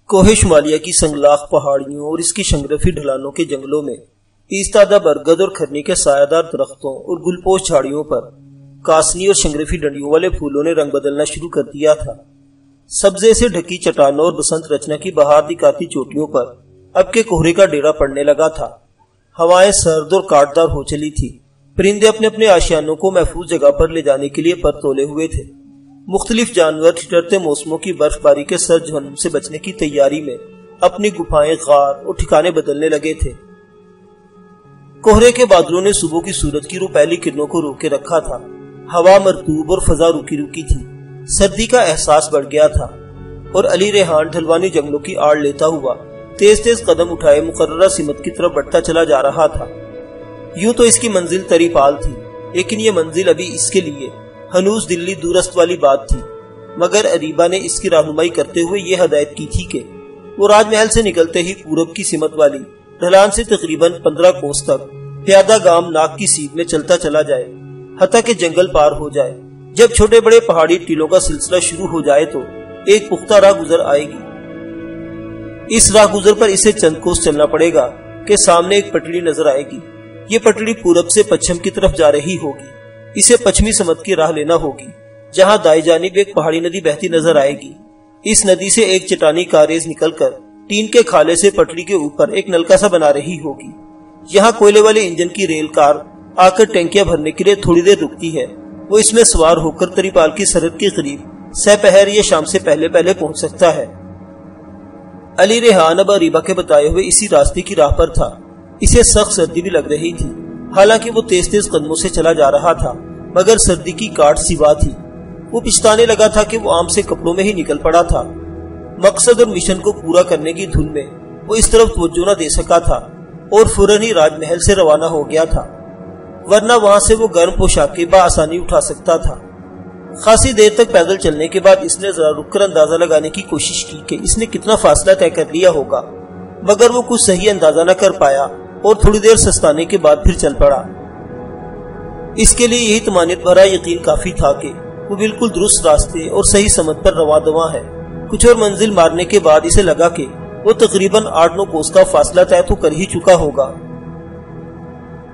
کوہ شمالیہ کی سنگلاخ پہاڑیوں اور اس کی شنگرفی ڈھلانوں کے جنگلوں میں ایستادہ برگد اور کھرنی کے سایہ دار درختوں اور گلپوش جھاڑیوں پر کاسنی اور شنگرفی ڈنڈیوں والے پھولوں نے رنگ بدلنا شروع کر دیا تھا۔ سبزے سے ڈھکی چٹانوں اور بسنت رچنا کی بہار دکھاتی چوٹیوں پر اب کے کوہرے کا ڈیرا پڑنے لگا تھا۔ ہوائیں سرد اور کاٹدار ہو چلی تھی۔ پرندے اپنے اپنے آشیانوں کو محفوظ جگہ پر لے جانے کے لیے پر تولے ہوئے تھے۔ مختلف جانور ٹھٹرتے موسموں کی برف باری کے سرد جہنم سے بچنے کی تیاری میں اپنی گفائیں غار اور ٹھکانے بدلنے لگے تھے۔ کوہرے کے بادلوں نے صبح کی سورج کی روپیلی کرنوں کو روکے رکھا تھا۔ ہوا مرطوب اور فضا روکی روکی تھی۔ سردی کا احساس بڑھ گیا تھا اور علی ریحان ڈھلوانی جنگلوں کی آڑ لیتا ہوا تیز تیز قدم اٹھائے مقررہ سمت کی طرف بڑھتا چلا جا رہا تھا۔ یوں تو اس کی منزل تریپال تھی، لیکن یہ منزل ابھی اس کے لیے ہنوز دلی دورست والی بات تھی۔ مگر اریبا نے اس کی رہنمائی کرتے ہوئے یہ ہدایت کی تھی کہ وہ راج محل سے نکلتے ہی پورب کی سمت والی ڈھلان سے تقریباً 15 کوس تک پیادہ گام ناک کی سیدھ میں چلتا چلا جائے، حتیٰ کہ جنگل پار ہو جائے۔ جب چھوٹے بڑے پہاڑی ٹیلوں کا سلسلہ شروع ہو جائے تو ایک پختہ راہ گزر آئے گی۔ اس راہ گزر پر اسے چند کوس چلنا پڑے گا کہ سامنے ایک پٹڑی نظر آئے گی۔ یہ پٹڑی پورب سے پچھم کی طرف جا رہی ہوگی۔ اسے پچھمی سمت کی راہ لینا ہوگی، جہاں دائیں جانب ایک پہاڑی ندی بہتی نظر آئے گی۔ اس ندی سے ایک چٹانی کاریز نکل کر ٹین کے کھالے سے پٹڑی کے اوپر ایک نلکا سا بنا رہی ہوگی۔ یہاں کوئلے والے انجن کی ریل کار آ کر ٹینکیاں بھرنے کے لیے تھوڑی دیر رکتی ہے۔ وہ اس میں سوار ہو کر تریپال کی سرحد کے قریب سپہر یا شام سے پہلے پہلے پہنچ سکتا ہے۔ علی ریحان اب اریبا کے بتائے ہوئے اسی راستے کی راہ پر تھا۔ اسے سخت سردی بھی لگ رہی تھی، حالانکہ وہ تیز تیز قدموں سے چلا جا رہا تھا، مگر سردی کی کاٹ سوا تھی۔ وہ پچھتانے لگا تھا کہ وہ عام سے کپڑوں میں ہی نکل پڑا تھا۔ مقصد اور مشن کو پورا کرنے کی دھن میں وہ اس طرف توجہ نہ دے سکا تھا اور فوراً ہی راج محل سے روانہ ہو گیا تھا، ورنہ وہاں سے وہ گرم پوشاکیں بآسانی اٹھا سکتا تھا۔ خاصی دیر تک پیدل چلنے کے بعد اس نے ذرا رک کر اندازہ لگانے کی کوشش کی کہ اس نے کتنا فاصلہ طے کر لیا ہوگا، مگر وہ کچھ صحیح اندازہ نہ کر پایا اور تھوڑی دیر سستانے کے بعد پھر چل پڑا۔ اس کے لیے یہی طمانینت بھرا یقین کافی تھا کہ وہ بالکل درست راستے اور صحیح سمت پر رواں دواں ہے۔ کچھ اور منزل مارنے کے بعد اسے لگا کہ وہ تقریباً 8-9 کوس کا فاصلہ طے تو کر ہی چکا ہوگا۔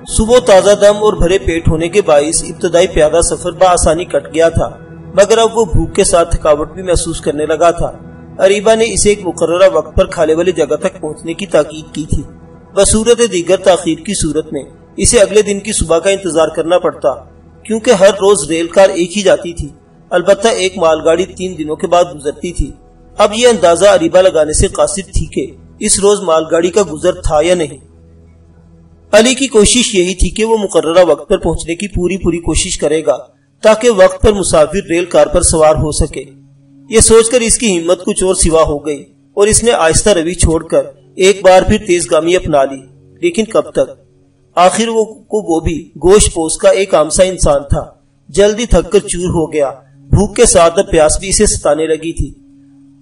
صبح تازہ دم اور بھرے پیٹ ہونے کے باعث ابتدائی پیادہ سفر بآسانی کٹ گیا تھا، مگر اب وہ بھوک کے ساتھ تھکاوٹ بھی محسوس کرنے لگا تھا۔ اریبا نے اسے ایک مقررہ وقت پر کھالے والی جگہ تک پہنچنے کی تاکید کی تھی۔ بصورت دیگر تاخیر کی صورت میں اسے اگلے دن کی صبح کا انتظار کرنا پڑتا، کیونکہ ہر روز ریل کار ایک ہی جاتی تھی، البتہ ایک مال گاڑی 3 دنوں کے بعد گزرتی تھی۔ اب یہ اندازہ اریبا لگانے سے قاصر تھی کہ اس روز مال گاڑی کا گزر تھا یا نہیں۔ علی کی کوشش یہی تھی کہ وہ مقررہ وقت پر پہنچنے کی پوری کوشش کرے گا تاکہ وقت پر مسافر ریل کار پر سوار ہو سکے۔ یہ سوچ کر اس کی ہمت کچھ اور سوا ہو گئی اور اس نے آہستہ روی چھوڑ کر ایک بار پھر تیز گامی اپنا لی، لیکن کب تک؟ آخر وہ بھی گوشت پوش کا ایک عام سا انسان تھا۔ جلدی تھک کر چور ہو گیا۔ بھوک کے ساتھ اب پیاس بھی اسے ستانے لگی تھی۔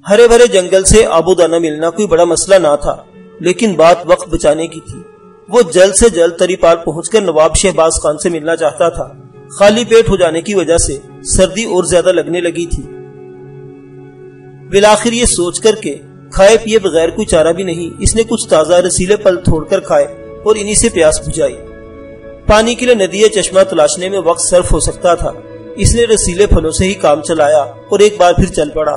ہرے بھرے جنگل سے آب و دانہ ملنا کوئی بڑا مسئلہ نہ تھا، لیکن بات وقت بچانے کی تھی۔ وہ جلد سے جلد تریپال پہنچ کر نواب شہباز خان سے ملنا چاہتا تھا۔ خالی پیٹ ہو جانے کی وجہ سے سردی اور زیادہ لگنے لگی تھی۔ بالآخر یہ سوچ کر کے کھائے پیے بغیر کوئی چارہ بھی نہیں، اس نے کچھ تازہ رسیلے پھل توڑ کر کھائے اور انہی سے پیاس بجھائی۔ پانی کے لیے ندی یا چشمہ تلاشنے میں وقت صرف ہو سکتا تھا، اس نے رسیلے پھلوں سے ہی کام چلایا اور ایک بار پھر چل پڑا۔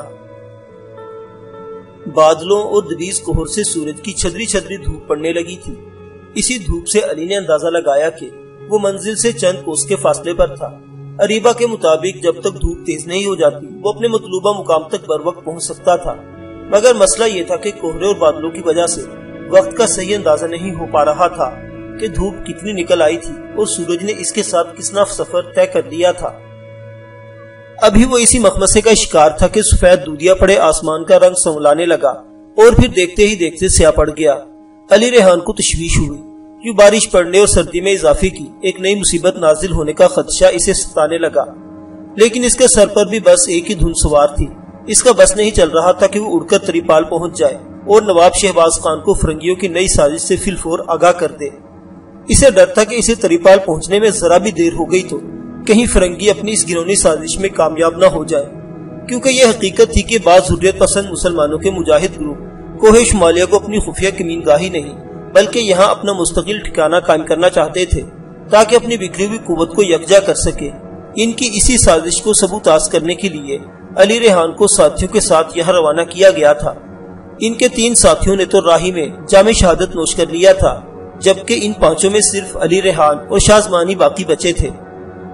بادلوں اور دبیز کوہر سے سورج کی چھدری چھدری دھوپ پڑنے لگی تھی۔ اسی دھوپ سے علی نے اندازہ لگایا کہ وہ منزل سے چند کوس کے فاصلے پر تھا۔ اریبا کے مطابق جب تک دھوپ تیز نہیں ہو جاتی وہ اپنے مطلوبہ مقام تک بر وقت پہنچ سکتا تھا، مگر مسئلہ یہ تھا کہ کوہرے اور بادلوں کی وجہ سے وقت کا صحیح اندازہ نہیں ہو پا رہا تھا کہ دھوپ کتنی نکل آئی تھی اور سورج نے اس کے ساتھ کتنا سفر طے کر لیا تھا۔ ابھی وہ اسی مخمصے کا شکار تھا کہ سفید دودیا پڑے آسمان کا رنگ سنولانے لگا اور پھر دیکھتے ہی دیکھتے سیاہ پڑ گیا۔ علی ریحان کو تشویش ہوئی، کیوں بارش پڑنے اور سردی میں اضافے کی ایک نئی مصیبت نازل ہونے کا خدشہ اسے ستانے لگا، لیکن اس کے سر پر بھی بس ایک ہی دھن سوار تھی۔ اس کا بس نہیں چل رہا تھا کہ وہ اڑ کر تریپال پہنچ جائے اور نواب شہباز خان کو فرنگیوں کی نئی سازش سے فی الفور آگاہ کر دے۔ اسے ڈر تھا کہ اسے تریپال پہنچنے میں ذرا بھی دیر ہو گئی تو کہیں فرنگی اپنی اس گھنونی سازش میں کامیاب نہ ہو جائے، کیونکہ یہ حقیقت تھی کہ بعض حریت پسند مسلمانوں کے مجاہد گروپ کوہ شمالیہ کو اپنی خفیہ کمین گاہی نہیں بلکہ یہاں اپنا مستقل ٹھکانہ قائم کرنا چاہتے تھے تاکہ اپنی بکھری ہوئی قوت کو یکجا کر سکے۔ ان کی اسی سازش کو ثبوتاز کرنے کے لیے علی ریحان کو ساتھیوں کے ساتھ یہاں روانہ کیا گیا تھا۔ ان کے 3 ساتھیوں نے تو راہی میں جام شہادت نوش کر لیا تھا، جبکہ ان 5 میں صرف علی ریحان اور شازمانی باقی بچے تھے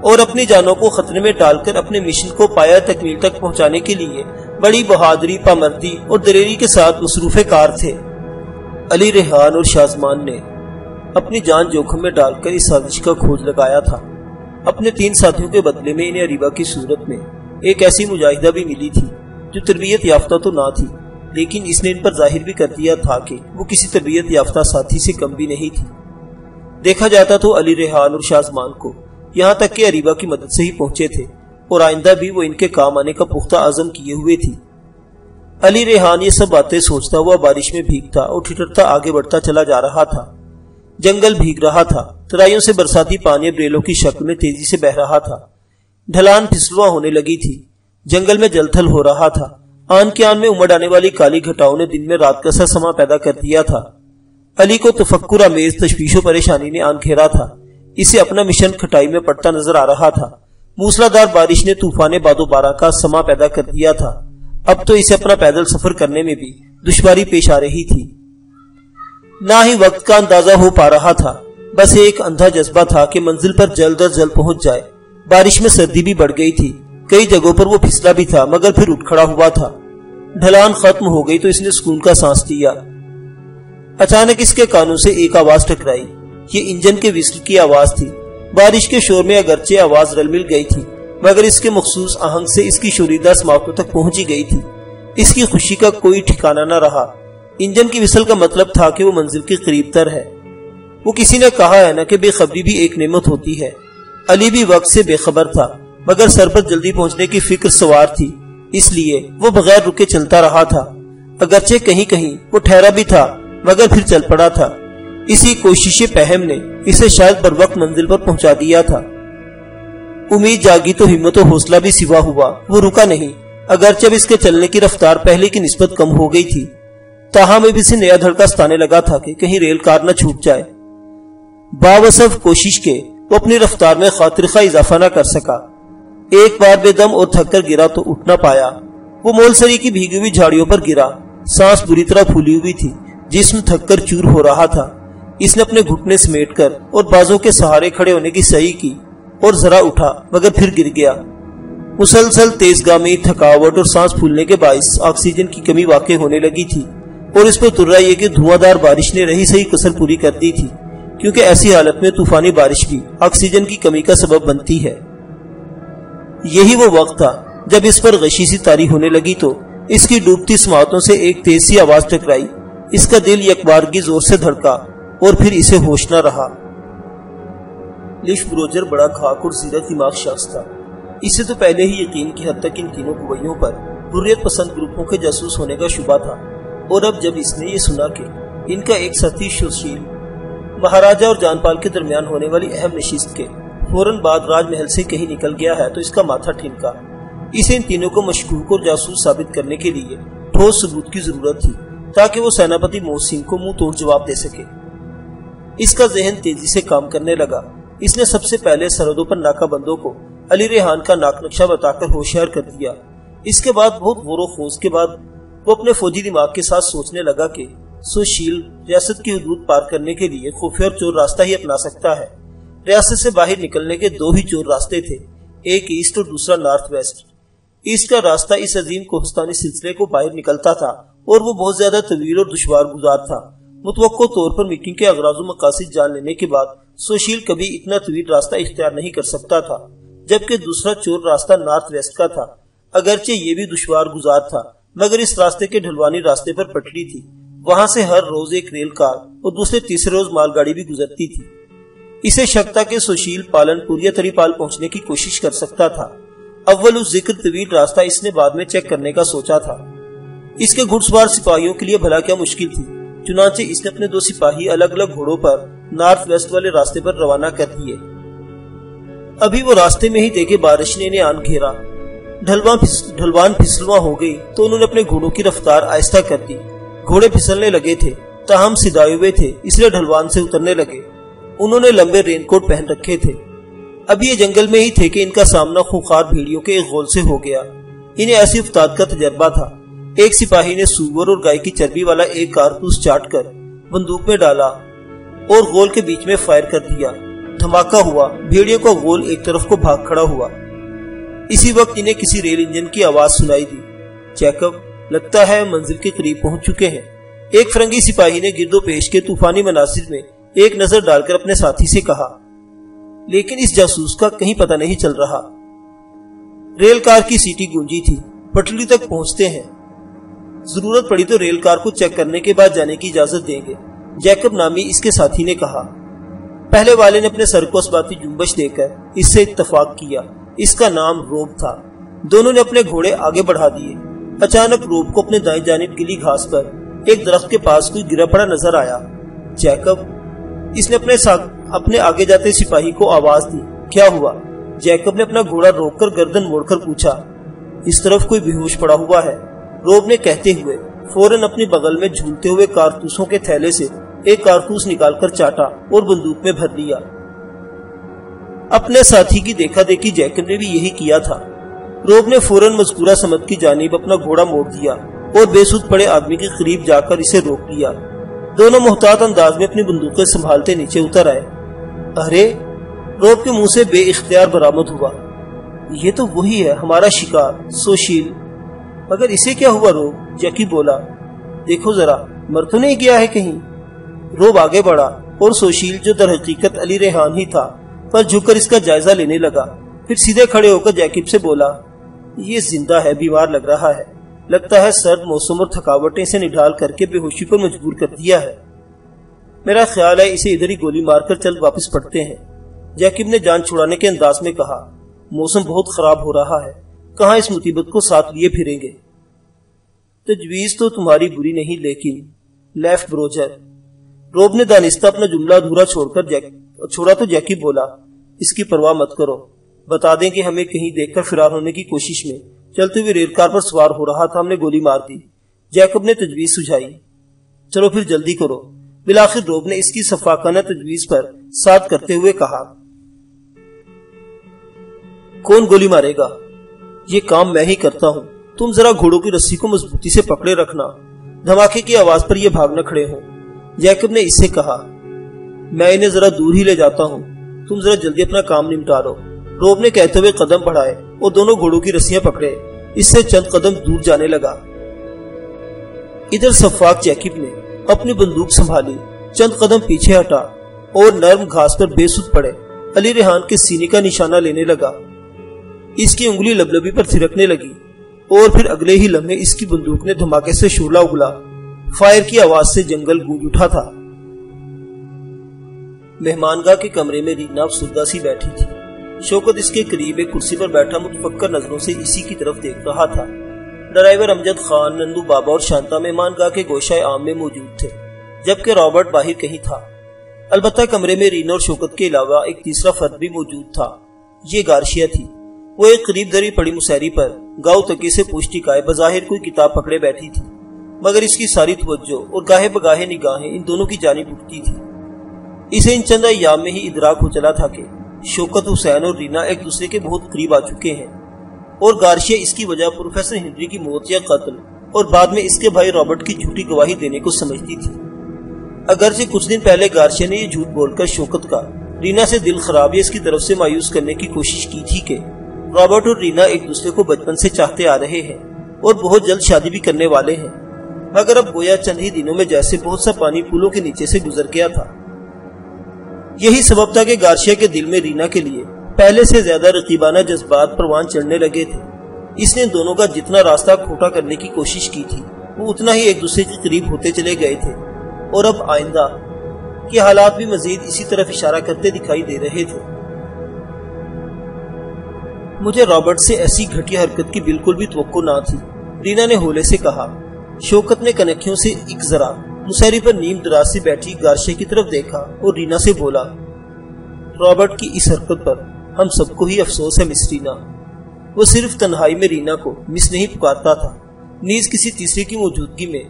اور اپنی جانوں کو خطرے میں ڈال کر اپنے مشن کو پایہ تکمیل تک پہنچانے کے لیے بڑی بہادری، پامردی اور دلیری کے ساتھ مصروف کار تھے۔ علی ریحان اور شازمان نے اپنی جان جوخم میں ڈال کر اس سازش کا کھوج لگایا تھا۔ اپنے 3 ساتھیوں کے بدلے میں انہیں اریبہ کی صورت میں ایک ایسی مجاہدہ بھی ملی تھی جو تربیت یافتہ تو نہ تھی، لیکن اس نے ان پر ظاہر بھی کر دیا تھا کہ وہ کسی تربیت یافتہ ساتھی سے کم بھی نہیں تھی۔ دیکھا جاتا تو علی ریحان اور شازمان کو یہاں تک کہ اریبہ کی مدد سے ہی پہنچے تھے اور آئندہ بھی وہ ان کے کام آنے کا پختہ عزم کیے ہوئے تھی۔ علی ریحان یہ سب باتیں سوچتا ہوا بارش میں بھیگتا اور ٹھٹرتا آگے بڑھتا چلا جا رہا تھا۔ جنگل بھیگ رہا تھا، ترائیوں سے برساتی پانی بریلوں کی شکل میں تیزی سے بہ رہا تھا، ڈھلان پھسلواں ہونے لگی تھی، جنگل میں جل تھل ہو رہا تھا، آن کے آن میں امڑ آنے والی کالی گھٹاؤں نے دن میں رات کا سا سما پیدا کر دیا تھا۔ علی کو تفکر آمیز تشویش و پریشانی نے آن گھیرا تھا، اسے اپنا مشن کھٹائی میں پڑتا نظر آ رہا تھا۔ موسلادھار بارش نے طوفان باد و بارہ کا سما پیدا کر دیا تھا، اب تو اسے اپنا پیدل سفر کرنے میں بھی دشواری پیش آ رہی تھی۔ نہ ہی وقت کا اندازہ ہو پا رہا تھا، بس ایک اندھا جذبہ تھا کہ منزل پر جلد از جلد پہنچ جائے۔ بارش میں سردی بھی بڑھ گئی تھی، کئی جگہوں پر وہ پھسلا بھی تھا مگر پھر اٹھ کھڑا ہوا تھا۔ ڈھلان ختم ہو گئی تو اس نے سکون کا سانس لیا۔ اچانک اس کے کانوں سے ایک آواز ٹکرائی، یہ انجن کے وسل کی آواز تھی۔ بارش کے شور میں اگرچہ آواز رل مل گئی تھی مگر اس کے مخصوص آہنگ سے اس کی شوریدہ سماعتوں تک پہنچی گئی تھی۔ اس کی خوشی کا کوئی ٹھکانہ نہ رہا۔ انجن کی وسل کا مطلب تھا کہ وہ منزل کے قریب تر ہے۔ وہ کسی نے کہا ہے نا کہ بے خبری بھی ایک نعمت ہوتی ہے۔ علی بھی وقت سے بے خبر تھا مگر سر پر جلدی پہنچنے کی فکر سوار تھی، اس لیے وہ بغیر رکے چلتا رہا تھا۔ اگرچہ کہیں کہیں وہ ٹھہرا بھی تھا مگر پھر چل پڑا تھا۔ اسی کوشش پہم نے اسے شاید بر وقت منزل پر پہنچا دیا تھا۔ امید جاگی تو ہمت و حوصلہ بھی سوا ہوا، وہ رکا نہیں، اگرچہ اب اس کے چلنے کی رفتار پہلے کی نسبت کم ہو گئی تھی، تاہم اب اسے نیا دھڑکا ستانے لگا تھا کہ کہیں ریل کار نہ چھوٹ جائے۔ باوصف کوشش کے وہ اپنی رفتار میں خاطر خواہ اضافہ نہ کر سکا۔ ایک بار بے دم اور تھک کر گرا تو اٹھ نہ پایا۔ وہ مولسری کی بھیگی ہوئی جھاڑیوں پر گرا، سانس بری طرح پھولی ہوئی تھی، جسم تھک کر چور ہو رہا تھا۔ اس نے اپنے گھٹنے سمیٹ کر اور بازوں کے سہارے کھڑے ہونے کی صحیح کی اور ذرا اٹھا مگر پھر گر گیا۔ مسلسل تیز گامی، تھکاوٹ اور سانس پھولنے کے باعث آکسیجن کی کمی واقع ہونے لگی تھی اور اس پر ترا یہ کہ دھواں دار بارش نے رہی صحیح کسر پوری کر دی تھی، کیونکہ ایسی حالت میں طوفانی بارش بھی آکسیجن کی کمی کا سبب بنتی ہے۔ یہی وہ وقت تھا جب اس پر غشی سی طاری ہونے لگی تو اس کی ڈوبتی سماعتوں سے ایک تیز سی آواز ٹکرائی۔ اس کا دل یکبارگی زور سے دھڑکا اور پھر اسے ہوش نہ رہا۔ لیش بروجر بڑا کھاک اور زیرک دماغ شخص تھا۔ اسے تو پہلے ہی یقین کی حد تک ان تینوں گویوں پر حریت پسند گروپوں کے جاسوس ہونے کا شبہ تھا، اور اب جب اس نے یہ سنا کہ ان کا ایک ساتھی سوشیل مہاراجہ اور جان پال کے درمیان ہونے والی اہم نشست کے فوراً بعد راج محل سے کہیں نکل گیا ہے تو اس کا ماتھا ٹھنکا۔ اسے ان تینوں کو مشکوک اور جاسوس ثابت کرنے کے لیے ٹھوس ثبوت کی ضرورت تھی تاکہ وہ سیناپتی محسن کو منہ توڑ جواب دے سکے۔ اس کا ذہن تیزی سے کام کرنے لگا۔ اس نے سب سے پہلے سرحدوں پر ناکہ بندوں کو علی ریحان کا ناک نقشہ بتا کر ہوشیار کر دیا۔ اس کے بعد بہت غور و خوض کے بعد وہ اپنے فوجی دماغ کے ساتھ سوچنے لگا کہ سوشیل ریاست کی حدود پار کرنے کے لیے خفیہ اور چور راستہ ہی اپنا سکتا ہے۔ ریاست سے باہر نکلنے کے 2 ہی چور راستے تھے، ایک ایسٹ اور دوسرا نارتھ ویسٹ۔ ایسٹ کا راستہ اس عظیم کوہستانی سلسلے کو باہر نکلتا تھا اور وہ بہت زیادہ طویل اور دشوار گزار تھا۔ متوقع طور پر میٹنگ کے اغراض و مقاصد جان لینے کے بعد سوشیل کبھی اتنا طویل راستہ اختیار نہیں کر سکتا تھا، جبکہ دوسرا چور راستہ نارتھ ویسٹ کا تھا۔ اگرچہ یہ بھی دشوار گزار تھا مگر اس راستے کے ڈھلوانی راستے پر پٹڑی تھی، وہاں سے ہر روز ایک ریل کار اور دوسرے تیسرے روز مال گاڑی بھی گزرتی تھی۔ اسے شک تھا کہ سوشیل پالن پوریا تری پال پہنچنے کی کوشش کر سکتا تھا۔ اول اس ذکر طویل راستہ اس نے بعد میں چیک کرنے کا سوچا تھا۔ اس کے گھڑ سوار سپاہیوں کے لیے بھلا کیا مشکل تھی، چنانچہ اس نے اپنے 2 سپاہی الگ الگ گھوڑوں پر نارتھ ویسٹ والے راستے پر روانہ کر دیے۔ ابھی وہ راستے میں ہی دیکھے بارش نے انہیں آن گھیرا، ڈھلوان پھسلواں ہو گئی تو انہوں نے اپنے گھوڑوں کی رفتار آہستہ کر دی۔ گھوڑے پھسلنے لگے تھے، تاہم سدائے ہوئے تھے اس لیے ڈھلوان سے اترنے لگے۔ انہوں نے لمبے رین کوٹ پہن رکھے تھے۔ اب یہ جنگل میں ہی تھے کہ ان کا سامنا خوخار بھیڑیوں کے ایک غول سے ہو گیا۔ انہیں ایسی افتاد کا تجربہ تھا۔ ایک سپاہی نے سور اور گائے کی چربی والا ایک کارتوس چاٹ کر بندوق میں ڈالا اور غول کے بیچ میں فائر کر دیا۔ دھماکہ ہوا، بھیڑیوں کا غول ایک طرف کو بھاگ کھڑا ہوا۔ اسی وقت انہیں کسی ریل انجن کی آواز سنائی دی۔ جیکب، لگتا ہے منزل کے قریب پہنچ چکے ہیں۔ ایک فرنگی سپاہی نے گرد و پیش کے طوفانی مناظر میں ایک نظر ڈال کر اپنے ساتھی سے کہا، لیکن اس جاسوس کا کہیں پتہ نہیں چل رہا۔ ریل کار کی سیٹی گونجی تھی۔ پٹری تک پہنچتے ہیں، ضرورت پڑی تو ریل کار کو چیک کرنے کے بعد جانے کی اجازت دیں گے، جیکب نامی اس کے ساتھی نے کہا۔ پہلے والے نے اپنے سر کو اسباتی جنبش دے کر اس سے اتفاق کیا۔ اس کا نام روب تھا۔ دونوں نے اپنے گھوڑے آگے بڑھا دیے۔ اچانک روب کو اپنے دائیں جانب گلی گھاس پر ایک درخت کے پاس کوئی گرا پڑا نظر آیا۔ جیکب، اس نے اپنے آگے جاتے سپاہی کو آواز دی۔ کیا ہوا؟ جیکب نے اپنا گھوڑا روک کر گردن موڑ کر پوچھا۔ اس طرف کوئی بے ہوش پڑا ہوا ہے، روب نے کہتے ہوئے فوراً اپنی بغل میں جھولتے ہوئے کارتوسوں کے تھیلے سے ایک کارتوس نکال کر چاٹا اور بندوق میں بھر لیا۔ اپنے ساتھی کی دیکھا دیکھی جیکب نے بھی یہی کیا تھا۔ روب نے فوراً مذکورہ سمت کی جانب اپنا گھوڑا موڑ دیا اور بے سود پڑے آدمی کے قریب جا کر اسے روک لیا۔ دونوں محتاط انداز میں اپنی بندوقیں سنبھالتے نیچے اتر آئے۔ ارے، روب کے منہ سے بے اختیار برآمد ہوا، یہ تو وہی ہے ہمارا شکار سوشیل۔ مگر اسے کیا ہوا روب؟ جیکی بولا۔ دیکھو ذرا، مر تو نہیں گیا ہے کہیں؟ روب آگے بڑھا اور سوشیل، جو در حقیقت علی ریحان ہی تھا، پر جھک کر اس کا جائزہ لینے لگا۔ پھر سیدھے کھڑے ہو کر جیکب سے بولا، یہ زندہ ہے، بیمار لگ رہا ہے، لگتا ہے سرد موسم اور تھکاوٹیں سے نڈال کر کے بے ہوشی پر مجبور کر دیا ہے۔ میرا خیال ہے اسے ادھر ہی گولی مار کر چل واپس پڑتے ہیں، جیکب نے جان چھڑانے کے انداز میں کہا۔ موسم بہت خراب ہو رہا ہے، کہاں اس مصیبت کو ساتھ لیے پھریں گے؟ تجویز تو تمہاری بری نہیں، لیکن لیفٹ بروجر، روب نے دانستہ اپنا جملہ ادھورا چھوڑا تو جیکی بولا، اس کی پرواہ مت کرو، بتا دیں کہ ہمیں کہیں دیکھ کر فرار ہونے کی کوشش میں چلتے ہوئے ریل کار پر سوار ہو رہا تھا، ہم نے گولی مار دی۔ جیکب نے تجویز سجھائی۔ چلو پھر جلدی کرو۔ بالآخر روب نے اس کی شفاقانہ تجویز پر ساتھ کرتے ہوئے کہا، کون گولی مارے گا؟ یہ کام میں ہی کرتا ہوں، تم ذرا گھوڑوں کی رسی کو مضبوطی سے پکڑے رکھنا، دھماکے کی آواز پر یہ بھاگ نہ کھڑے ہوں۔ جیکب نے اس سے کہا، میں انہیں ذرا دور ہی لے جاتا ہوں، تم ذرا جلدی اپنا کام نمٹا لو۔ روب نے کہتے ہوئے قدم بڑھائے اور دونوں گھوڑوں کی رسیاں پکڑے، اس سے چند قدم دور جانے لگا۔ ادھر شفاق جیکب نے اپنی بندوق سنبھالی، چند قدم پیچھے ہٹا اور نرم گھاس پر بے سود پڑے علی ریحان کے سینے کا نشانہ لینے لگا۔ اس کی انگلی لبلبی پر تھرکنے لگی اور پھر اگلے ہی لمحے اس کی بندوق نے دھماکے سے شعلہ اگلا۔ فائر کی آواز سے جنگل گونج اٹھا تھا۔ مہمانگاہ کے کمرے میں رینا افسردہ سی بیٹھی تھی۔ شوکت اس کے قریب ایک کرسی پر بیٹھا متفکر نظروں سے اسی کی طرف دیکھ رہا تھا۔ ڈرائیور امجد خان، نندو بابا اور شانتا مہمانگاہ کے گوشہ عام میں موجود تھے، جبکہ رابرٹ باہر کہیں تھا۔ البتہ کمرے میں رینا اور شوکت کے علاوہ ایک تیسرا فرد بھی موجود تھا۔ یہ گارشیا تھی۔ وہ ایک قریب دھری پڑی مسہری پر گاؤ تکے سے پوچھ ٹکائے بظاہر کوئی کتاب پکڑے بیٹھی تھی، مگر اس کی ساری توجہ اور گاہے بگاہے نگاہیں ان دونوں کی جانب اٹھتی تھی۔ اسے ان چند ایام میں ہی ادراک ہو چلا تھا کہ شوکت، حسین اور رینا ایک دوسرے کے بہت قریب آ چکے ہیں، اور گارشیا اس کی وجہ پروفیسر ہنری کی موت یا قتل اور بعد میں اس کے بھائی رابرٹ کی جھوٹی گواہی دینے کو سمجھتی تھی۔ اگرچہ کچھ دن پہلے گارشیا نے یہ جھوٹ بول کر شوکت کا رینا سے دل خراب یا اس کی طرف سے مایوس کرنے کی کوشش کی تھی کہ رابرٹ اور رینا ایک دوسرے کو بچپن سے چاہتے آ رہے ہیں اور بہت جلد شادی بھی کرنے والے ہیں، مگر اب گویا چند ہی دنوں میں جیسے بہت سا پانی پھولوں کے نیچے سے گزر گیا تھا۔ یہی سبب تھا کہ گارشیا کے دل میں رینا کے لیے پہلے سے زیادہ رقیبانہ جذبات پروان چڑھنے لگے تھے۔ اس نے دونوں کا جتنا راستہ کھوٹا کرنے کی کوشش کی تھی، وہ اتنا ہی ایک دوسرے کے قریب ہوتے چلے گئے تھے، اور اب آئندہ کے حالات بھی مزید اسی طرف اشارہ کرتے دکھائی دے رہے تھے۔ مجھے رابرٹ سے ایسی گھٹیا حرکت کی بالکل بھی توقع نہ تھی، رینا نے ہولے سے کہا۔ شوکت نے کنکھیوں سے ایک ذرا مسہری پر نیم دراز سے بیٹھی گارشیا کی طرف دیکھا اور رینا سے بولا، رابرٹ کی اس حرکت پر ہم سب کو ہی افسوس ہے مس رینا۔ وہ صرف تنہائی میں رینا کو مس نہیں پکارتا تھا، نیز کسی تیسرے کی موجودگی میں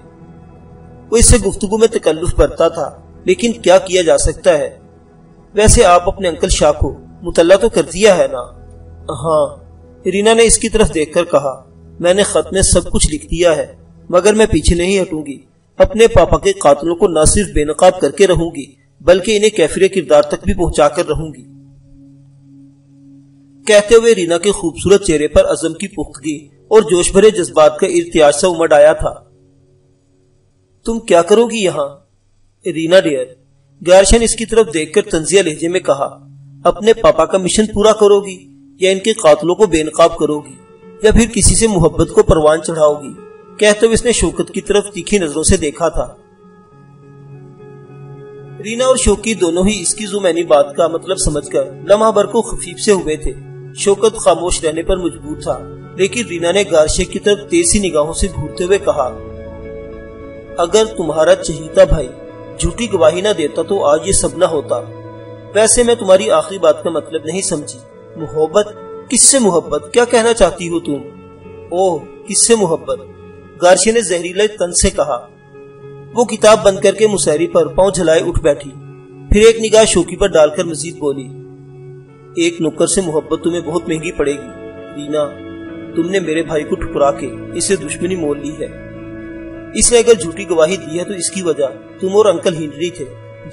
وہ اس سے گفتگو میں تکلف برتا تھا، لیکن کیا کیا جا سکتا ہے؟ ویسے آپ اپنے انکل شاہ کو مطلع تو کر دیا ہے نا؟ ہاں، رینا نے اس کی طرف دیکھ کر کہا، میں نے خط میں سب کچھ لکھ دیا ہے، مگر میں پیچھے نہیں ہٹوں گی۔ اپنے پاپا کے قاتلوں کو نہ صرف بے نقاب کر کے رہوں گی، بلکہ انہیں کیفر کردار تک بھی پہنچا کر رہوں گی۔ کہتے ہوئے رینا کے خوبصورت چہرے پر عزم کی پختگی اور جوش بھرے جذبات کا ارتیاج سا امڈ آیا تھا۔ تم کیا کرو گی یہاں؟ رینا ڈیئر، گارشین اس کی طرف دیکھ کر طنزیہ لہجے میں کہا، اپنے پاپا کا مشن پورا کرو گی یا ان کے قاتلوں کو بے نقاب کرو گی یا پھر کسی سے محبت کو پروان چڑھاؤ گی؟ کہتے ہوئے اس نے شوکت کی طرف تیکھی نظروں سے دیکھا تھا۔ رینا اور شوکی دونوں ہی اس کی زمینی بات کا مطلب سمجھ کر لمحہ بھر کو خفیف سے ہوئے تھے۔ شوکت خاموش رہنے پر مجبور تھا، لیکن رینا نے گارشے کی طرف تیزی نگاہوں سے گھورتے ہوئے کہا، اگر تمہارا چہیتا بھائی جھوٹی گواہی نہ دیتا تو آج یہ سب نہ ہوتا۔ ویسے میں تمہاری آخری بات کا مطلب نہیں سمجھی۔ محبت؟ کس سے محبت؟ کیا کہنا چاہتی ہو تم؟ اوہ، کس سے محبت؟ گارشے نے زہریلے تن سے کہا۔ وہ کتاب بند کر کے مسہری پر پاؤں جھلائے اٹھ بیٹھی، پھر ایک نگاہ شوکی پر ڈال کر مزید بولی، ایک نوکر سے محبت تمہیں بہت مہنگی پڑے گی رینا۔ تم نے میرے بھائی کو ٹھکرا کے اسے دشمنی مول لی ہے۔ اس نے اگر جھوٹی گواہی دی ہے تو اس کی وجہ تم اور انکل ہنری تھے،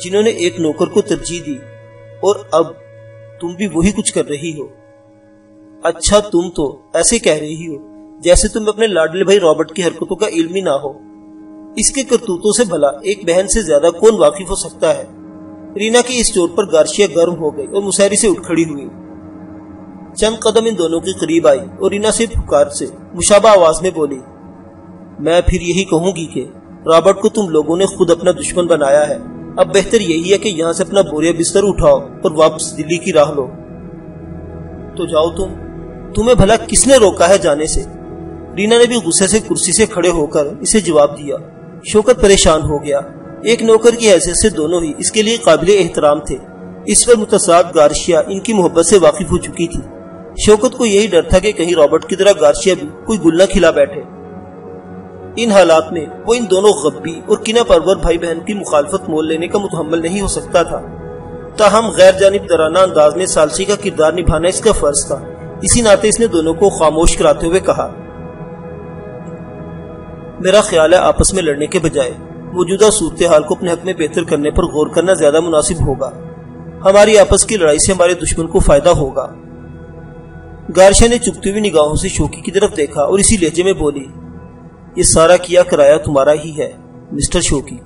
جنہوں نے ایک نوکر کو ترجیح دی، اور اب تم بھی وہی کچھ کر رہی ہو۔ اچھا، تم تو ایسے کہہ رہی ہو جیسے تم اپنے لاڈلے بھائی رابرٹ کی حرکتوں کا علم ہی نہ ہو۔ اس کے کرتوتوں سے بھلا ایک بہن سے زیادہ کون واقف ہو سکتا ہے؟ رینا کی اس چوٹ پر گارشیا گرم ہو گئی اور مسہری سے اٹھ کھڑی ہوئی۔ چند قدم ان دونوں کے قریب آئی اور رینا سے پکار سے مشابہ آواز میں بولی، میں پھر یہی کہوں گی کہ رابرٹ کو تم لوگوں نے خود اپنا دشمن بنایا ہے۔ اب بہتر یہی ہے کہ یہاں سے اپنا بوریا بستر اٹھاؤ اور واپس دلی کی راہ لو۔ تو جاؤ تمہیں بھلا کس نے روکا ہے جانے سے؟ رینا نے بھی غصے سے کرسی سے کھڑے ہو کر اسے جواب دیا۔ شوکت پریشان ہو گیا۔ ایک نوکر کی حیثیت سے دونوں ہی اس کے لیے قابل احترام تھے۔ اس پر متصاد گارشیا ان کی محبت سے واقف ہو چکی تھی۔ شوکت کو یہی ڈر تھا کہ کہیں رابرٹ کی طرح گارشیا بھی کوئی گل نہ کھلا بیٹھے۔ ان حالات میں وہ ان دونوں غبی اور کینہ پرور بھائی بہن کی مخالفت مول لینے کا متحمل نہیں ہو سکتا تھا۔ تاہم غیر جانبدارانہ انداز میں ثالثی کا کردار نبھانا اس کا فرض تھا۔ اسی ناطے اس نے دونوں کو خاموش کراتے ہوئے کہا، میرا خیال ہے آپس میں لڑنے کے بجائے موجودہ صورتحال کو اپنے حق میں بہتر کرنے پر غور کرنا زیادہ مناسب ہوگا۔ ہماری آپس کی لڑائی سے ہمارے دشمن کو فائدہ ہوگا۔ گارشیا نے چپتی ہوئی نگاہوں سے شوکی کی طرف دیکھا اور اسی لہجے میں بولی، یہ سارا کیا کرایا تمہارا ہی ہے مسٹر شوکی۔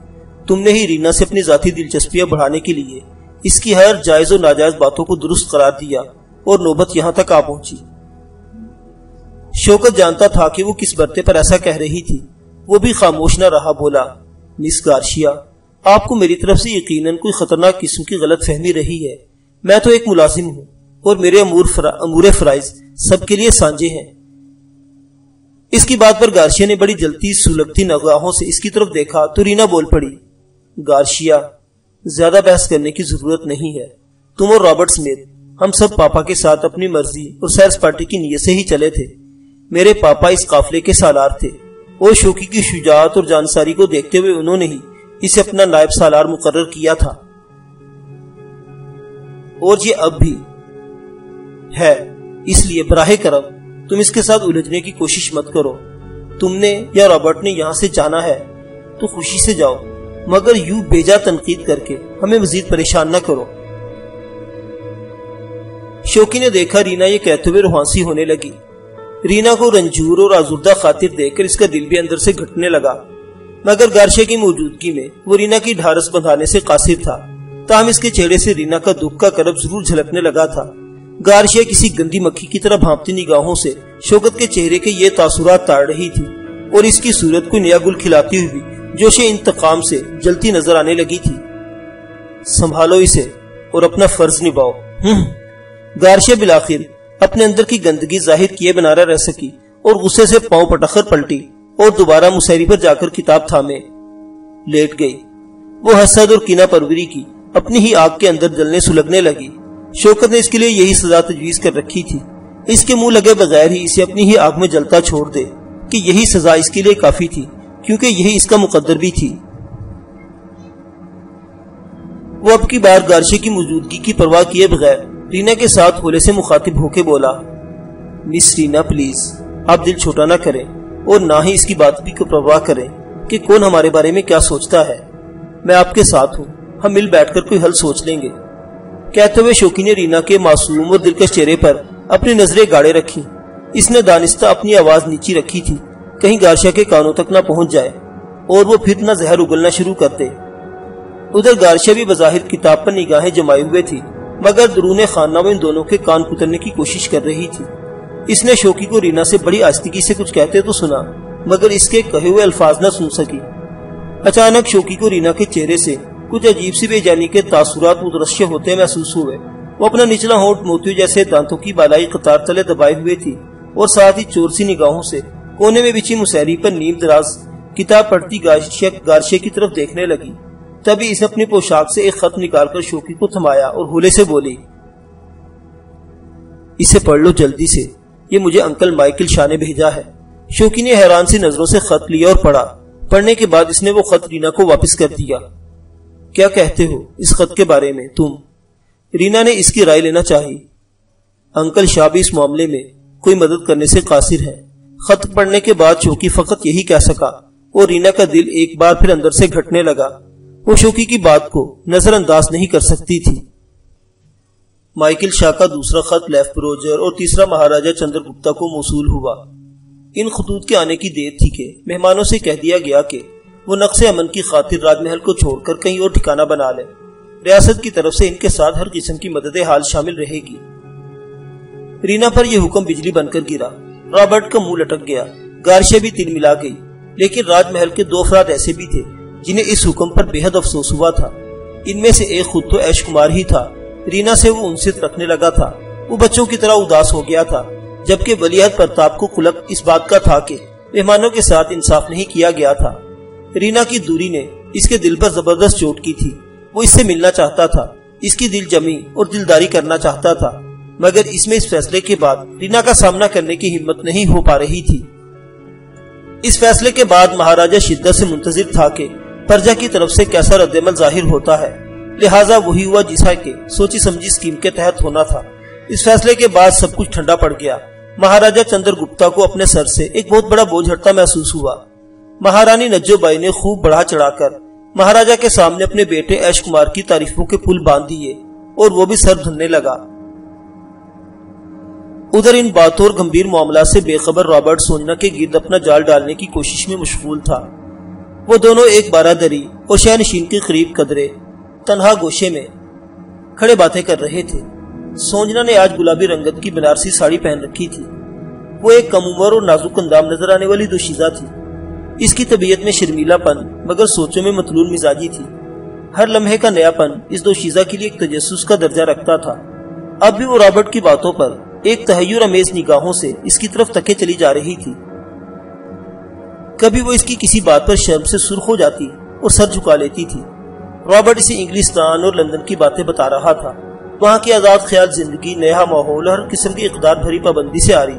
تم نے ہی رینا سے اپنی ذاتی دلچسپیاں بڑھانے کے لیے اس کی ہر جائز و ناجائز باتوں کو درست قرار دیا اور نوبت یہاں تک آ پہنچی۔ شوکت جانتا تھا کہ وہ کس برتے پر ایسا کہہ رہی تھی۔ وہ بھی خاموش نہ رہا، بولا، مس گارشیا، آپ کو میری طرف سے یقیناً کوئی خطرناک قسم کی غلط فہمی رہی ہے۔ میں تو ایک ملازم ہوں اور میرے امور فرائض سب کے لیے سانجے ہیں۔ اس کی بات پر گارشیا نے بڑی جلتی سلگتی نگاہوں سے اس کی طرف دیکھا تو رینا بول پڑی، گارشیا، زیادہ بحث کرنے کی ضرورت نہیں ہے۔ تم اور رابرٹ سمیت ہم سب پاپا کے ساتھ اپنی مرضی اور سیر سپاٹے کی نیت سے ہی چلے تھے۔ میرے پاپا اس قافلے کے سالار تھے اور شوکی کی شجاعت اور جانساری کو دیکھتے ہوئے انہوں نے ہی اسے اپنا نائب سالار مقرر کیا تھا، اور یہ اب بھی ہے۔ اس لیے براہ کرم تم اس کے ساتھ الجھنے کی کوشش مت کرو۔ تم نے یا رابرٹ نے یہاں سے جانا ہے تو خوشی سے جاؤ، مگر یوں بیجا تنقید کر کے ہمیں مزید پریشان نہ کرو۔ شوکی نے دیکھا رینا یہ کہتے ہوئے روحانسی ہونے لگی۔ رینا کو رنجور اور آزردہ خاطر دیکھ کر اس کا دل بھی اندر سے گھٹنے لگا، مگر گارشیا کی موجودگی میں وہ رینا کی ڈھارس بندھانے سے قاصر تھا۔ تاہم اس کے چہرے سے رینا کا دکھ کا کرب ضرور جھلکنے لگا تھا۔ گارشیا کسی گندی مکھی کی طرح بھانپتی نگاہوں سے شوکت کے چہرے کے یہ تاثرات تاڑ رہی تھی اور اس کی صورت کو نیا گل کھلاتی ہوئی جوش انتقام سے جلتی نظر آنے لگی تھی۔ سنبھالو اسے اور اپنا فرض نبھاؤ۔ گارشیا بالآخر اپنے اندر کی گندگی ظاہر کیے بنا رہ سکی اور غصے سے پاؤں پٹخر پلٹی اور دوبارہ مسہری پر جا کر کتاب تھامے لیٹ گئی۔ وہ حسد اور کینہ پروری کی اپنی ہی آگ کے اندر جلنے سلگنے لگی۔ شوکت نے اس کے لیے یہی سزا تجویز کر رکھی تھی، اس کے منہ لگے بغیر ہی اسے اپنی ہی آگ میں جلتا چھوڑ دے، کہ یہی سزا اس کے لیے کافی تھی، کیونکہ یہی اس کا مقدر بھی تھی۔ وہ اب کی بار گارشے کی موجودگی کی پرواہ کیے بغیر رینا کے ساتھ ہولے سے مخاطب ہو کے بولا، مس رینا پلیز، آپ دل چھوٹا نہ کریں اور نہ ہی اس کی بات بھی کو پرواہ کریں کہ کون ہمارے بارے میں کیا سوچتا ہے۔ میں آپ کے ساتھ ہوں، ہم مل بیٹھ کر کوئی حل سوچ لیں گے۔ کہتے ہوئے شوکی نے رینا کے معصوم اور دلکش چہرے پر اپنی نظریں گاڑے رکھی۔ اس نے دانستہ اپنی آواز نیچی رکھی تھی، کہیں گارشیا کے کانوں تک نہ پہنچ جائے اور وہ پھر نہ زہر اگلنا شروع کرتے۔ ادھر گارشیا بھی بظاہر کتاب پر نگاہیں جمائے ہوئے تھی، مگر درون خانہ وہ ان دونوں کے کان کترنے کی کوشش کر رہی تھی۔ اس نے شوکی کو رینا سے بڑی آہستگی سے کچھ کہتے تو سنا، مگر اس کے کہے ہوئے الفاظ نہ سن سکی۔ اچانک شوکی کو رینا کے چہرے سے کچھ عجیب سی بے جانی کے تاثرات مترشح ہوتے محسوس ہوئے۔ وہ اپنا نچلا ہونٹ موتیوں جیسے دانتوں کی بالائی قطار تلے دبائے ہوئے تھی اور ساتھ ہی چور سی نگاہوں سے کونے میں بچھی مسہری پر نیم دراز کتاب پڑھتی گارشیا کی طرف دیکھنے لگی۔ تبھی اس نے اپنی پوشاک سے ایک خط نکال کر شوکی کو تھمایا اور ہولے سے بولی، اسے پڑھ لو جلدی سے، یہ مجھے انکل مائیکل شاہ نے بھیجا ہے۔ شوکی نے حیران سی نظروں سے خط لیا اور پڑھا۔ پڑھنے کے بعد اس نے وہ خط رینا کو واپس کر دیا۔ کیا کہتے ہو اس خط کے بارے میں تم؟ رینا نے اس کی رائے لینا چاہی۔ انکل شاہ بھی اس معاملے میں کوئی مدد کرنے سے قاصر ہے۔ خط پڑھنے کے بعد شوکی فقط یہی کہہ سکا اور رینا کا دل ایک بار پھر اندر سے گھٹنے لگا۔ وہ شوکی کی بات کو نظر انداز نہیں کر سکتی تھی۔ مائیکل شاہ کا دوسرا خط لیف بروجر اور تیسرا مہاراجہ چندر گپتا کو موصول ہوا۔ ان خطوط کے آنے کی دیر تھی کہ مہمانوں سے کہہ دیا گیا کہ وہ نقص امن کی خاطر راج محل کو چھوڑ کر کہیں اور ٹھکانہ بنا لیں۔ ریاست کی طرف سے ان کے ساتھ ہر قسم کی مدد حال شامل رہے گی۔ رینا پر یہ حکم بجلی بن کر گرا۔ رابرٹ کا منہ لٹک گیا، گارشیا بھی تل ملا گئی، لیکن راج محل کے 2 افراد ایسے بھی تھے جنہیں اس حکم پر بے حد افسوس ہوا تھا۔ ان میں سے ایک خود تو ایش کمار ہی تھا۔ رینا سے وہ انست رکھنے لگا تھا، وہ بچوں کی طرح اداس ہو گیا تھا، جبکہ ولیعہد پرتاپ کو قلق اس بات کا تھا کہ مہمانوں کے ساتھ انصاف نہیں کیا گیا تھا۔ رینا کی دوری نے اس کے دل پر زبردست چوٹ کی تھی۔ وہ اس سے ملنا چاہتا تھا، اس کی دل جمی اور دلداری کرنا چاہتا تھا، مگر اس میں اس فیصلے کے بعد رینا کا سامنا کرنے کی ہمت نہیں ہو پا رہی تھی۔ اس فیصلے کے بعد مہاراجہ شدت سے منتظر تھا کہ پرجا کی طرف سے کیسا رد عمل ظاہر ہوتا ہے، لہٰذا وہی ہوا جیسا کہ سوچی سمجھی اسکیم کے تحت ہونا تھا۔ اس فیصلے کے بعد سب کچھ ٹھنڈا پڑ گیا۔ مہاراجہ چندر گپتا کو اپنے سر سے ایک بہت بڑا بوجھ ہٹتا محسوس ہوا۔ مہارانی نجو بائی نے خوب بڑھا چڑھا کر مہاراجہ کے سامنے اپنے بیٹے ایش کمار کی تعریفوں کے پل باندھ دیے اور وہ بھی سر دھننے لگا۔ ادھر ان باتوں اور گمبھیر معاملات سے بے خبر رابرٹ سونجنا کے گرد اپنا جال ڈالنے کی کوشش میں مشغول تھا۔ وہ دونوں ایک بارہ دری اور شاہ نشین کے قریب قدرے تنہا گوشے میں کھڑے باتیں کر رہے تھے۔ سونجنا نے آج گلابی رنگت کی بنارسی ساڑی پہن رکھی تھی۔ وہ ایک کم عمر اور نازک اندام نظر آنے والی دوشیزہ تھی۔ اس کی طبیعت میں شرمیلا پن مگر سوچوں میں متلول مزاجی تھی۔ ہر لمحے کا نیا پن اس دوشیزہ کے لیے ایک تجسس کا درجہ رکھتا تھا۔ اب بھی وہ رابرٹ کی باتوں پر ایک تحیر امیز نگاہوں سے اس کی طرف تکے چلی جا رہی تھی۔ کبھی وہ اس کی کسی بات پر شرم سے سرخ ہو جاتی اور سر جھکا لیتی تھی۔ رابرٹ اسے انگلستان اور لندن کی باتیں بتا رہا تھا، وہاں کی آزاد خیال زندگی، نیا ماحول، ہر قسم کی اقدار بھری پابندی سے آ رہی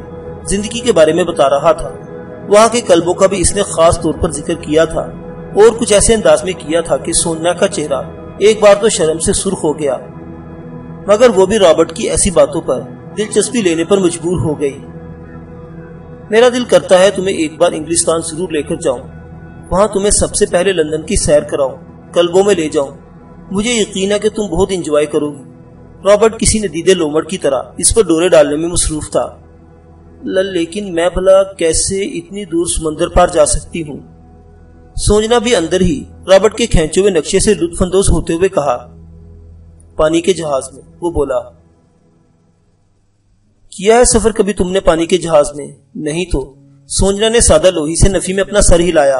زندگی کے بارے میں بتا رہا تھا۔ وہاں کے کلبوں کا بھی اس نے خاص طور پر ذکر کیا تھا اور کچھ ایسے انداز میں کیا تھا کہ سونجنا کا چہرہ ایک بار تو شرم سے سرخ ہو گیا، مگر وہ بھی رابرٹ کی ایسی باتوں پر دلچسپی لینے پر مجبور ہو گئی۔ میرا دل کرتا ہے تمہیں ایک بار انگلستان ضرور لے کر جاؤں، وہاں تمہیں سب سے پہلے لندن کی سیر کراؤں، کلبوں میں لے جاؤں، مجھے یقین ہے کہ تم بہت انجوائے کرو گی۔ رابرٹ کسی ندیدے لومڑ کی طرح اس پر ڈورے ڈالنے میں مصروف تھا۔ لیکن میں بھلا کیسے اتنی دور سمندر پار جا سکتی ہوں؟ سونجنا بھی اندر ہی رابرٹ کے کھینچے ہوئے نقشے سے لطف اندوز ہوتے ہوئے کہا، پانی کے جہاز میں۔ وہ بولا، کیا ہے سفر کبھی تم نے پانی کے جہاز میں؟ نہیں تو۔ سونجنا نے سادہ لوہی سے نفی میں اپنا سر ہلایا۔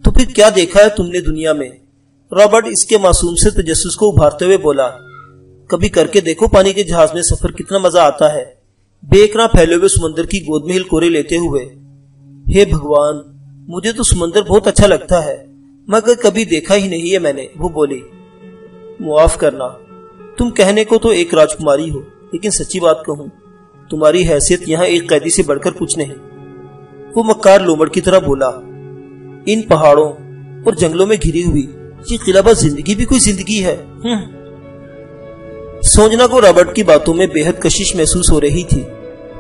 تو پھر کیا دیکھا ہے تم نے دنیا میں؟ رابرٹ اس کے معصوم سے تجسس کو ابھارتے ہوئے بولا، کبھی کر کے دیکھو پانی کے جہاز میں سفر کتنا مزہ آتا ہے، بے اکراں پھیلے ہوئے سمندر کی گود میں ہلکورے لیتے ہوئے۔ ہے بھگوان، مجھے تو سمندر بہت اچھا لگتا ہے، مگر کبھی دیکھا ہی نہیں ہے میں نے۔ وہ بولی، معاف کرنا، تم کہنے کو تو ایک راجکماری ہو، لیکن سچی بات کہوں تمہاری حیثیت یہاں ایک قیدی سے بڑھ کر کچھ نہیں۔ وہ مکار لومڑ کی طرح بولا، ان پہاڑوں اور جنگلوں میں گھری ہوئی یہ قلعہ زندگی بھی کوئی زندگی ہے۔ سوجنا کو رابرٹ کی باتوں میں بے حد کشش محسوس ہو رہی تھی،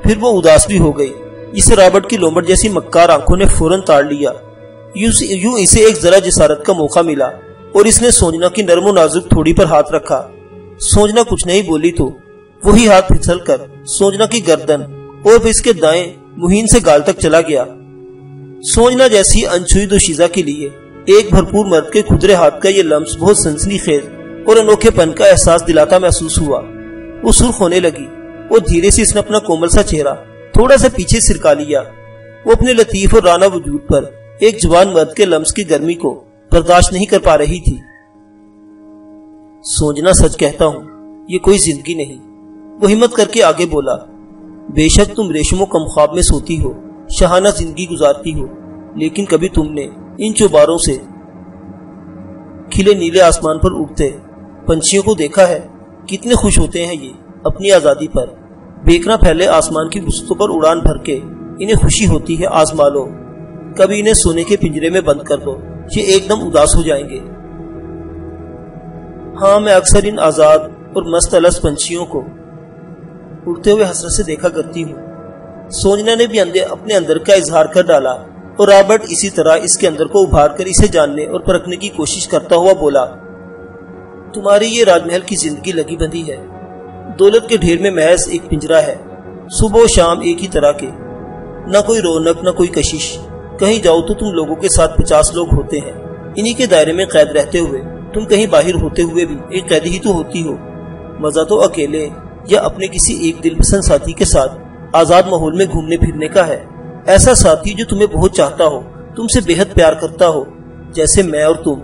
پھر وہ اداس بھی ہو گئی، جسے رابرٹ کی لومڑ جیسی مکار آنکھوں نے فوراً تاڑ لیا۔ یوں اسے ایک ذرا جسارت کا موقع ملا اور اس نے سوجنا کی نرم و نازک تھوڑی پر ہاتھ رکھا۔ سوجنا کچھ نہیں بولی تو وہی ہاتھ پھسل کر سوجنا کی گردن اور پھر اس کے دائیں مہین سے گال تک چلا گیا۔ سوجنا جیسی انچھوئی دوشیزہ کے لیے ایک بھرپور مرد کے کھدرے ہاتھ کا یہ لمس بہت سنسنی خیز اور انوکھے پن کا احساس دلاتا محسوس ہوا۔ وہ سرخ ہونے لگی اور دھیرے سے اس نے اپنا کومل سا چہرہ تھوڑا سا پیچھے سرکا لیا۔ وہ اپنے لطیف اور رانا وجود پر ایک جوان مرد کے لمس کی گرمی کو برداشت نہیں کر پا رہی تھی۔ سوجنا سچ کہتا ہوں، یہ کوئی زندگی نہیں، وہ ہمت کر کے آگے بولا۔ بے شک تم ریشم و کم خواب میں سوتی ہو، شاہانہ زندگی گزارتی ہو، لیکن کبھی تم نے ان چوباروں سے کھلے نیلے آسمان پر اڑتے پنچھیوں کو دیکھا ہے؟ کتنے خوش ہوتے ہیں یہ اپنی آزادی پر۔ بیکنا پھیلے آسمان کی وسطوں پر اڑان بھر کے انہیں خوشی ہوتی ہے۔ آزما لو، کبھی انہیں سونے کے پنجرے میں بند کر دو، یہ ایک دم اداس ہو جائیں گے۔ ہاں، میں اکثر ان آزاد اور مست الس پنچھیوں کو اڑتے ہوئے حسرت سے دیکھا کرتی ہوں۔ سوجنا نے بھی اپنے اندر کا اظہار کر ڈالا اور رابرٹ اسی طرح اس کے اندر کو ابھار کر اسے جاننے اور پرکھنے کی کوشش کرتا ہوا بولا، تمہاری یہ راج محل کی زندگی لگی بندھی ہے، دولت کے ڈھیر میں محض ایک پنجرا ہے، صبح و شام ایک ہی طرح کے، نہ کوئی رونق نہ کوئی کشش۔ کہیں جاؤ تو تم لوگوں کے ساتھ 50 لوگ ہوتے ہیں، انہی کے دائرے میں قید رہتے ہوئے تم کہیں باہر ہوتے ہوئے بھی ایک قیدی ہی تو ہوتی ہو۔ مزہ تو اکیلے یا اپنے کسی ایک دل پسند ساتھی کے ساتھ آزاد ماحول میں گھومنے پھرنے کا ہے، ایسا ساتھی جو تمہیں بہت چاہتا ہو، تم سے بے حد پیار کرتا ہو، جیسے میں اور تم۔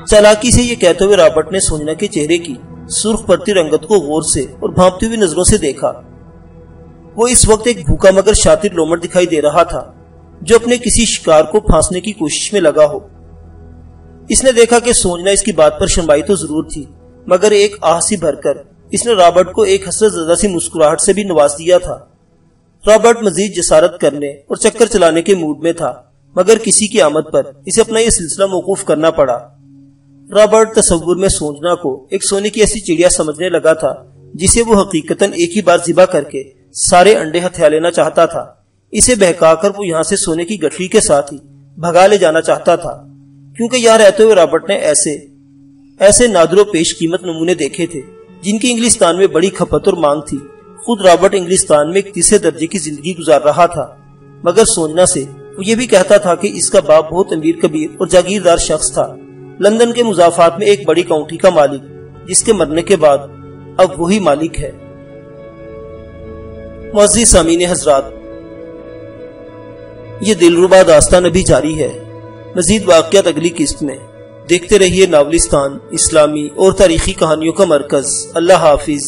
چالاکی سے یہ کہتے ہوئے رابرٹ نے سوجنا کے چہرے کی سرخ پڑتی رنگت کو غور سے اور بھانپتی ہوئی نظروں سے دیکھا۔ وہ اس وقت ایک بھوکا مگر شاطر لومڑ دکھائی دے رہا تھا جو اپنے کسی شکار کو پھانسنے کی کوشش میں لگا ہو۔ اس نے دیکھا کہ سوجنا اس کی بات پر شرمائی تو ضرور تھی، مگر ایک آہ سی بھر کر اس نے رابرٹ کو ایک حسرت زدہ سی مسکراہٹ سے بھی نواز دیا تھا۔ رابرٹ مزید جسارت کرنے اور چکر چلانے کے موڈ میں تھا، مگر کسی کی آمد پر اسے اپنا یہ سلسلہ موقوف کرنا پڑا۔ رابرٹ تصور میں سوجنا کو ایک سونے کی ایسی چڑیا سمجھنے لگا تھا جسے وہ حقیقتاً ایک ہی بار ذبح کر کے سارے انڈے ہتھیا لینا چاہتا تھا۔ اسے بہکا کر وہ یہاں سے سونے کی گٹھڑی کے ساتھ ہی بھگا لے جانا چاہتا تھا، کیونکہ یہاں رہتے ہوئے رابرٹ نے ایسے نادر و پیش قیمت نمونے دیکھے تھے جن کی انگلستان میں بڑی کھپت اور مانگ تھی۔ خود رابرٹ انگلستان میں ایک تیسرے درجے کی زندگی گزار رہا تھا، مگر سوجنا سے وہ یہ بھی کہتا تھا کہ اس کا باپ بہت امیر کبیر اور جاگیردار شخص تھا، لندن کے مضافات میں ایک بڑی کاؤنٹی کا مالک، جس کے مرنے کے بعد اب وہی مالک ہے۔ معزز سامعین حضرات، یہ دلربا داستان ابھی جاری ہے، مزید واقعات اگلی قسط میں۔ دیکھتے رہیے ناولستان، اسلامی اور تاریخی کہانیوں کا مرکز۔ اللہ حافظ۔